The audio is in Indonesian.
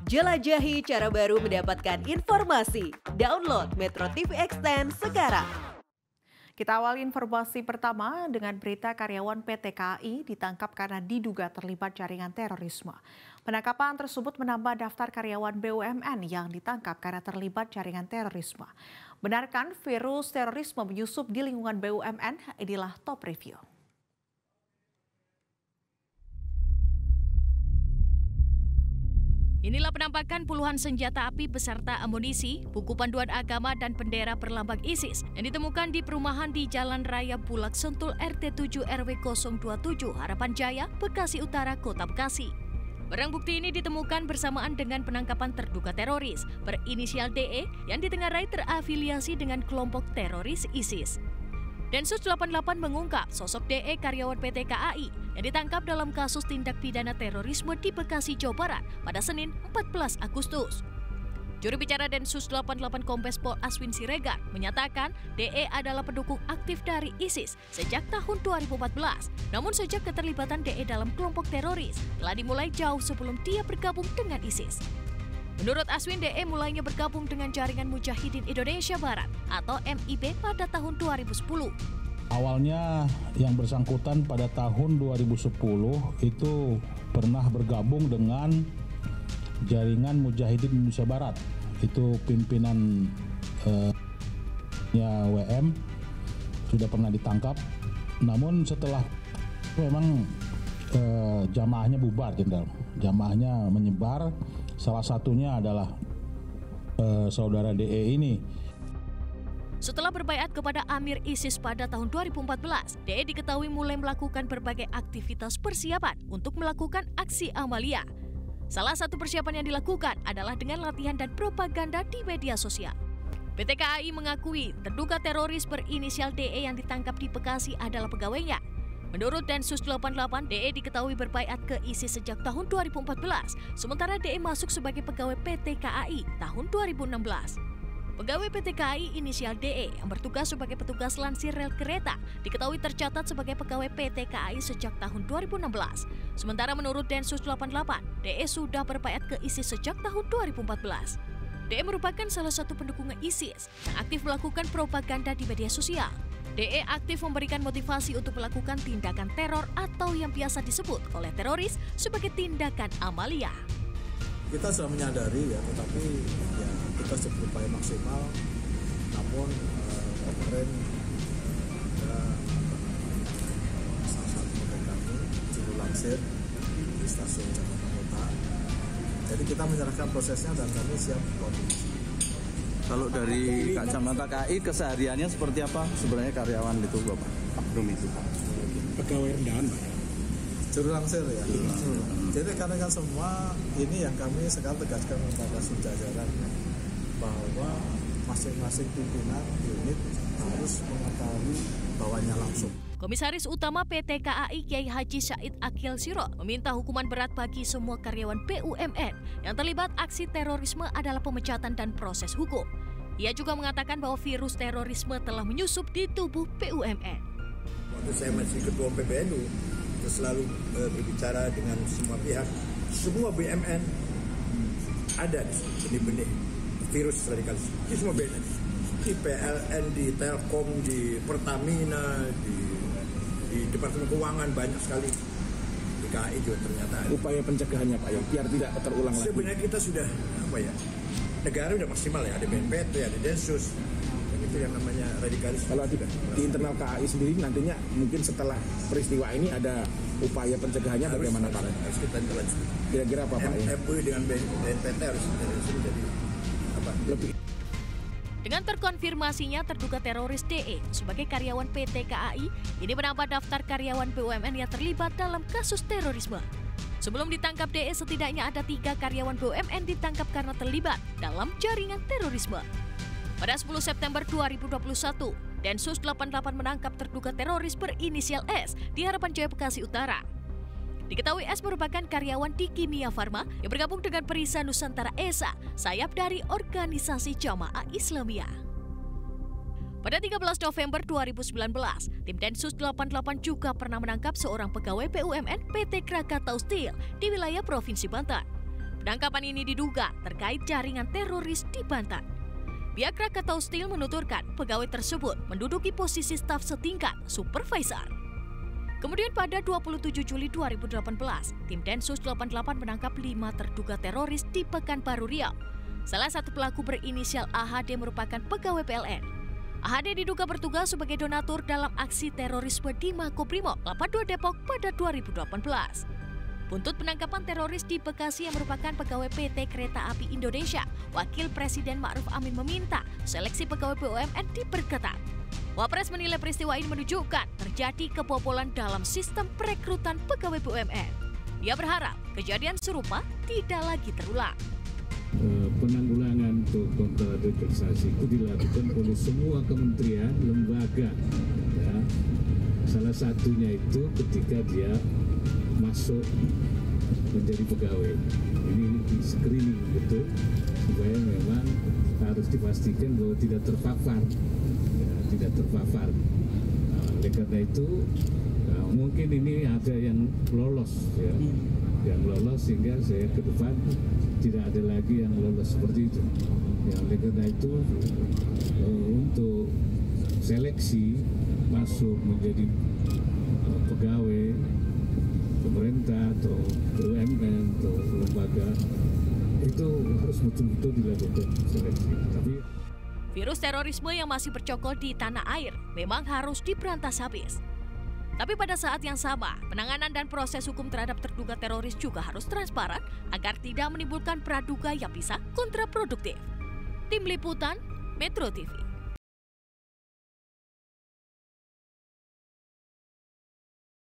Jelajahi cara baru mendapatkan informasi. Download Metro TV Extend sekarang. Kita awali informasi pertama dengan berita karyawan PT KAI ditangkap karena diduga terlibat jaringan terorisme. Penangkapan tersebut menambah daftar karyawan BUMN yang ditangkap karena terlibat jaringan terorisme. Benarkan virus terorisme menyusup di lingkungan BUMN? Inilah top review. Inilah penampakan puluhan senjata api beserta amunisi, buku panduan agama dan bendera berlambang ISIS yang ditemukan di perumahan di Jalan Raya Bulak Sentul RT 7 RW 027 Harapan Jaya, Bekasi Utara, Kota Bekasi. Barang bukti ini ditemukan bersamaan dengan penangkapan terduga teroris berinisial DE yang ditengarai terafiliasi dengan kelompok teroris ISIS. Densus 88 mengungkap sosok DE karyawan PT KAI yang ditangkap dalam kasus tindak pidana terorisme di Bekasi, Jawa Barat pada Senin 14 Agustus. Juru bicara Densus 88 Kombes Pol Aswin Siregar menyatakan DE adalah pendukung aktif dari ISIS sejak tahun 2014. Namun sejak keterlibatan DE dalam kelompok teroris telah dimulai jauh sebelum dia bergabung dengan ISIS. Menurut Aswin, DE mulainya bergabung dengan Jaringan Mujahidin Indonesia Barat atau MIB pada tahun 2010. Awalnya yang bersangkutan pada tahun 2010 itu pernah bergabung dengan Jaringan Mujahidin Indonesia Barat. Itu pimpinan WM sudah pernah ditangkap. Namun setelah memang jamaahnya bubar, Jenderal. Jamaahnya menyebar. Salah satunya adalah saudara DE ini. Setelah berbaiat kepada Amir ISIS pada tahun 2014, DE diketahui mulai melakukan berbagai aktivitas persiapan untuk melakukan aksi amalia. Salah satu persiapan yang dilakukan adalah dengan latihan dan propaganda di media sosial. PT KAI mengakui terduga teroris berinisial DE yang ditangkap di Bekasi adalah pegawainya. Menurut Densus 88, DE diketahui berbaiat ke ISIS sejak tahun 2014, sementara DE masuk sebagai pegawai PT KAI tahun 2016. Pegawai PT KAI inisial DE yang bertugas sebagai petugas lansir rel kereta diketahui tercatat sebagai pegawai PT KAI sejak tahun 2016. Sementara menurut Densus 88, DE sudah berbaiat ke ISIS sejak tahun 2014. DE merupakan salah satu pendukung ISIS yang aktif melakukan propaganda di media sosial. DE aktif memberikan motivasi untuk melakukan tindakan teror atau yang biasa disebut oleh teroris sebagai tindakan amalia. Kita sudah menyadari ya, tetapi ya kita sudah berupaya maksimal. Namun kemarin ada salah satu rekan kami juru lansir di stasiun Jakarta Kota. Jadi kita menyerahkan prosesnya dan kami siap koordinasi. Kalau dari kacamata KAI kesehariannya seperti apa sebenarnya karyawan itu Bapak? Oknum itu Pak. Pegawai rendahan Pak. Juru lansir ya. Jadi karena kan semua ini yang kami sekarang tegaskan kepada seluruh jajaran bahwa masing-masing pimpinan unit harus mengetahui bawahnya langsung. Komisaris Utama PT KAI Kiai Haji Said Akil Sirot meminta hukuman berat bagi semua karyawan BUMN yang terlibat aksi terorisme adalah pemecatan dan proses hukum. Ia juga mengatakan bahwa virus terorisme telah menyusup di tubuh BUMN. Waktu saya masih ketua PBNU, kita selalu berbicara dengan semua pihak. Semua BUMN ada benih-benih virus radikalisme. Di semua BUMN, di PLN, di Telkom, di Pertamina, di Departemen Keuangan banyak sekali. Di KAI juga ternyata ada. Upaya pencegahannya Pak ya, biar tidak terulang lagi. Sebenarnya kita sudah negara sudah maksimal ya, ada BNPT, ada Densus. Dan itu yang namanya radikalisme. Kalau di internal KAI sendiri nantinya mungkin setelah peristiwa ini ada upaya pencegahannya bagaimana Pak? Harus kita lanjut. Kira-kira apa Pak? MUI dengan BNPT harus jadi apa? Lebih. Dengan terkonfirmasinya terduga teroris DE sebagai karyawan PT KAI, ini menambah daftar karyawan BUMN yang terlibat dalam kasus terorisme. Sebelum ditangkap DE, setidaknya ada 3 karyawan BUMN ditangkap karena terlibat dalam jaringan terorisme. Pada 10 September 2021, Densus 88 menangkap terduga teroris berinisial S di Harapan Jaya, Bekasi Utara. Diketahui S merupakan karyawan di Kimia Farma yang bergabung dengan Perisa Nusantara ESA, sayap dari organisasi Jamaah Islamiyah. Pada 13 November 2019, tim Densus 88 juga pernah menangkap seorang pegawai BUMN PT Krakatau Steel di wilayah Provinsi Banten. Penangkapan ini diduga terkait jaringan teroris di Banten. Pihak Krakatau Steel menuturkan pegawai tersebut menduduki posisi staf setingkat supervisor. Kemudian pada 27 Juli 2018, tim Densus 88 menangkap 5 terduga teroris di Pekanbaru Riau. Salah satu pelaku berinisial AHD merupakan pegawai PLN. AHD diduga bertugas sebagai donatur dalam aksi terorisme di Makobrimob Kelapa II Depok pada 2018. Buntut penangkapan teroris di Bekasi yang merupakan pegawai PT Kereta Api Indonesia, Wakil Presiden Ma'ruf Amin meminta seleksi pegawai BUMN diperketat. Wapres menilai peristiwa ini menunjukkan terjadi kebobolan dalam sistem perekrutan pegawai BUMN. Dia berharap kejadian serupa tidak lagi terulang. Penanggulangan untuk kontraradikalisasi itu dilakukan oleh semua kementerian, lembaga. Ya. Salah satunya itu ketika dia masuk menjadi pegawai. Ini di screening gitu, supaya memang harus dipastikan bahwa tidak terpapar. Ya, tidak terpapar. Nah, oleh karena itu, mungkin ini ada yang lolos, ya. Yang lolos sehingga saya ke depan tidak ada lagi yang lolos seperti itu. Ya, oleh karena itu untuk seleksi masuk menjadi pegawai pemerintah atau BUMN atau lembaga itu harus betul-betul dilakukan seleksi. Tapi virus terorisme yang masih bercokol di tanah air memang harus diberantas habis. Tapi pada saat yang sama, penanganan dan proses hukum terhadap terduga teroris juga harus transparan agar tidak menimbulkan praduga yang bisa kontraproduktif. Tim Liputan, Metro TV.